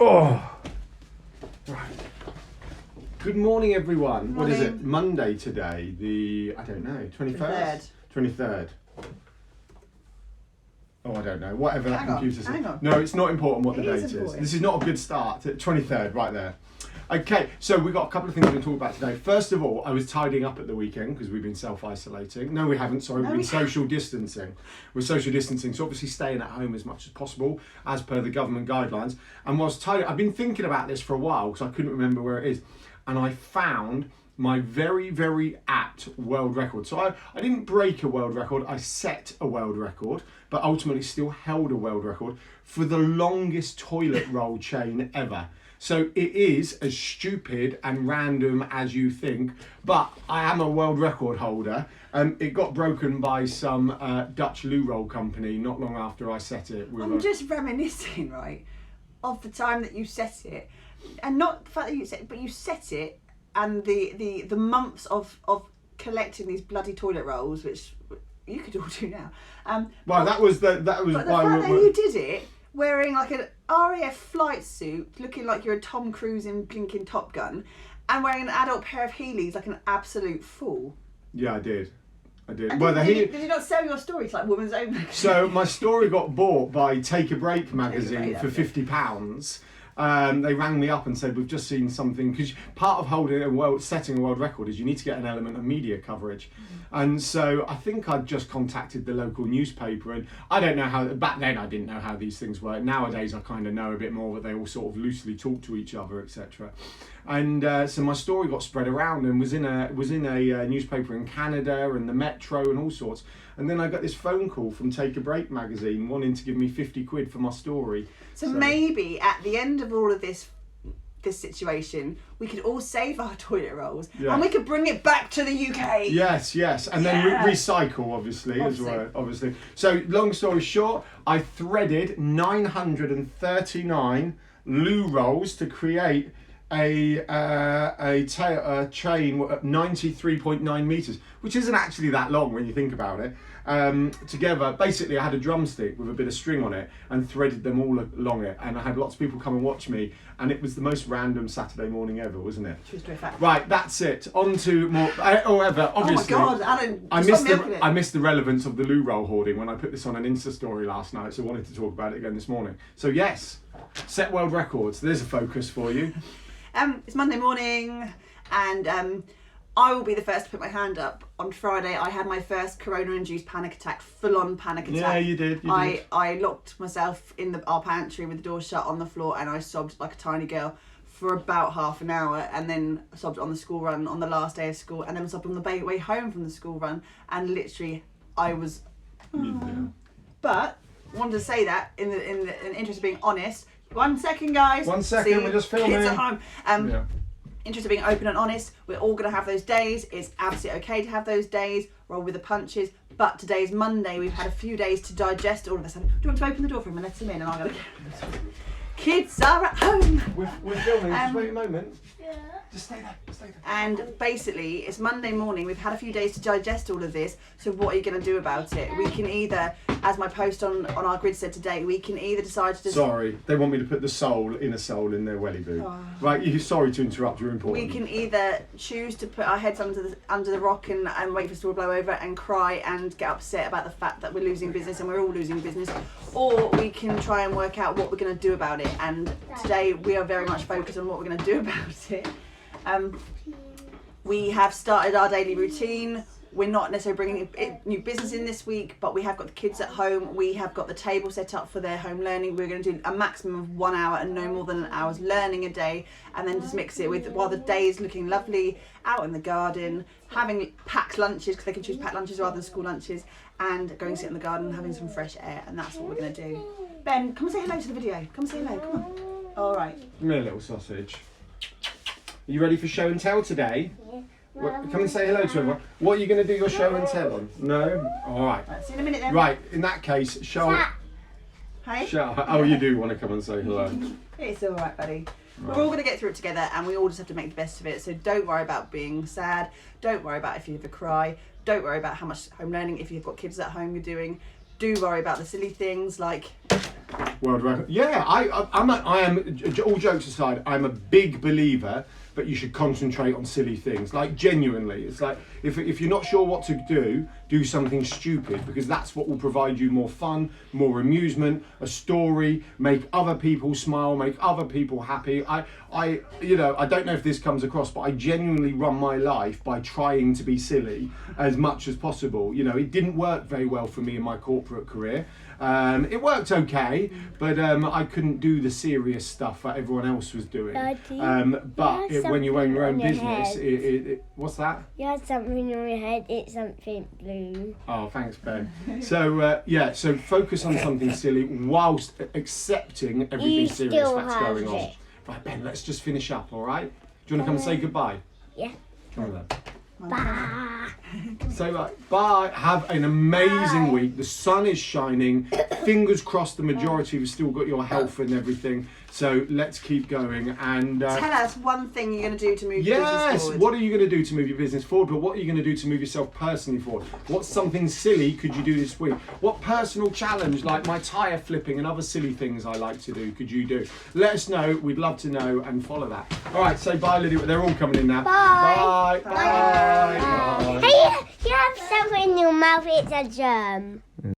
Oh, right. Good morning, everyone. Good What is morning. it? Monday today, I don't know, 21st? 23rd. Oh, I don't know. Whatever that computer says. Hang on. No, it's not important what the It date is is. important. This is not a good start. 23rd, right there. Okay, so we've got a couple of things we're going to talk about today. First of all, I was tidying up at the weekend because we've been self-isolating. No, we haven't. Sorry, we've been social distancing. We're social distancing, so obviously staying at home as much as possible, as per the government guidelines. And whilst tidying, I've been thinking about this for a while because I couldn't remember where it is. And I found my very, very apt world record. So I didn't break a world record, I set a world record, but ultimately still held a world record for the longest toilet roll chain ever. So it is as stupid and random as you think, but I am a world record holder. It got broken by some Dutch loo roll company not long after I set it. I'm just reminiscing, right, of the time that you set it, and not the fact that you set it, but you set it, and the months of collecting these bloody toilet rolls, which you could all do now. Well, that was But the why fact that you did it wearing like an RAF flight suit, looking like you're a Tom Cruise in blinking Top Gun, and wearing an adult pair of Heelys like an absolute fool. Yeah, I did. And Well, did you not sell your story to like Woman's Own magazine? So my story got bought by Take a Break magazine for Break, £50. They rang me up and said, we've just seen something, because part of holding setting a world record is you need to get an element of media coverage. And so I think I'd just contacted the local newspaper, and I don't know how, back then I didn't know how these things work. Nowadays I kind of know a bit more, but they all sort of loosely talk to each other, etc. And so my story got spread around and was in a newspaper in Canada and the Metro and all sorts. And then I got this phone call from Take a Break magazine wanting to give me 50 quid for my story. So maybe at the end of all of this situation, we could all save our toilet rolls and we could bring it back to the UK. Yes, and then recycle, obviously, as well. Obviously. So, long story short, I threaded 939 loo rolls to create a chain at 93.9 meters, which isn't actually that long when you think about it. Together, basically, I had a drumstick with a bit of string on it and threaded them all along it, and I had lots of people come and watch me, and it was the most random Saturday morning ever, wasn't it? True story, fact. Right, that's it. On to more. However, obviously, oh my God, Alan, I missed the relevance of the loo roll hoarding when I put this on an Insta story last night, so I wanted to talk about it again this morning. So yes, set world records. There's a focus for you. It's Monday morning, and I will be the first to put my hand up. On Friday, I had my first corona-induced panic attack, full-on panic attack. Yeah, you did. I locked myself in our pantry with the door shut on the floor, and I sobbed like a tiny girl for about half an hour, and then sobbed on the school run on the last day of school, and then sobbed on the way home from the school run, and literally I was. But wanted to say that in the interest of being honest. 1 second, guys. 1 second, we're just filming. Kids at home. Interest of being open and honest, we're all going to have those days. It's absolutely okay to have those days, roll with the punches. But today's Monday, we've had a few days to digest all of this. Do you want to open the door for him and let him in? And I'm going to. Kids are at home. We're filming. Just wait a moment. Yeah. Just stay there. And basically, it's Monday morning. We've had a few days to digest all of this. So what are you going to do about it? We can either, as my post on our grid said today, we can either decide to. Sorry, they want me to put the inner soul in their welly boot. Oh. Right, sorry to interrupt. You're important. We can either choose to put our heads under the rock and wait for the storm to blow over and cry and get upset about the fact that we're losing business, and we're all losing business, or we can try and work out what we're going to do about it. And today we are very much focused on what we're going to do about it. We have started our daily routine. We're not necessarily bringing new business in this week, but we have got the kids at home. We have got the table set up for their home learning. We're going to do a maximum of 1 hour and no more than an hour's learning a day, and then just mix it with, while the day is looking lovely, out in the garden, having packed lunches, because they can choose packed lunches rather than school lunches, and going to sit in the garden and having some fresh air, and that's what we're going to do. Ben, come and say hello to the video. Come and say hello, come on. All right. Give me a little sausage. Are you ready for show and tell today? Come and say hello to everyone. What are you going to do your show and tell on? No? Alright. Right, see you in a minute then. Right, in that case, Hey? Oh, you do want to come and say hello. It's alright, buddy. Right. We're all going to get through it together, and we all just have to make the best of it. So don't worry about being sad. Don't worry about if you have a cry. Don't worry about how much home learning, if you've got kids at home, you're doing. Do worry about the silly things like world record. Yeah, I am. All jokes aside, I'm a big believer that you should concentrate on silly things. Like genuinely, it's like if you're not sure what to do something stupid, because that's what will provide you more fun, more amusement, a story, make other people smile, make other people happy. I don't know if this comes across, but I genuinely run my life by trying to be silly as much as possible. You know, it didn't work very well for me in my corporate career. It worked okay, but I couldn't do the serious stuff that everyone else was doing. When you own your own business, what's that? You have something on your head, it's something blue. Oh, thanks, Ben. So focus on something silly whilst accepting everything serious that's going on. Right, Ben, let's just finish up, all right? Do you want to come and say goodbye? Yeah. Come on then. Bye. Say bye. Have an amazing week. The sun is shining. Fingers crossed the majority have still got your health and everything. So let's keep going. And tell us one thing you're going to do to move your business forward. What are you going to do to move your business forward? But what are you going to do to move yourself personally forward? What's something silly could you do this week? What personal challenge, like my tyre flipping and other silly things I like to do, could you do? Let us know. We'd love to know and follow that. All right, say bye, Lydia. They're all coming in now. Bye. Bye. Bye. Bye. Hey, you have something in your mouth, it's a germ.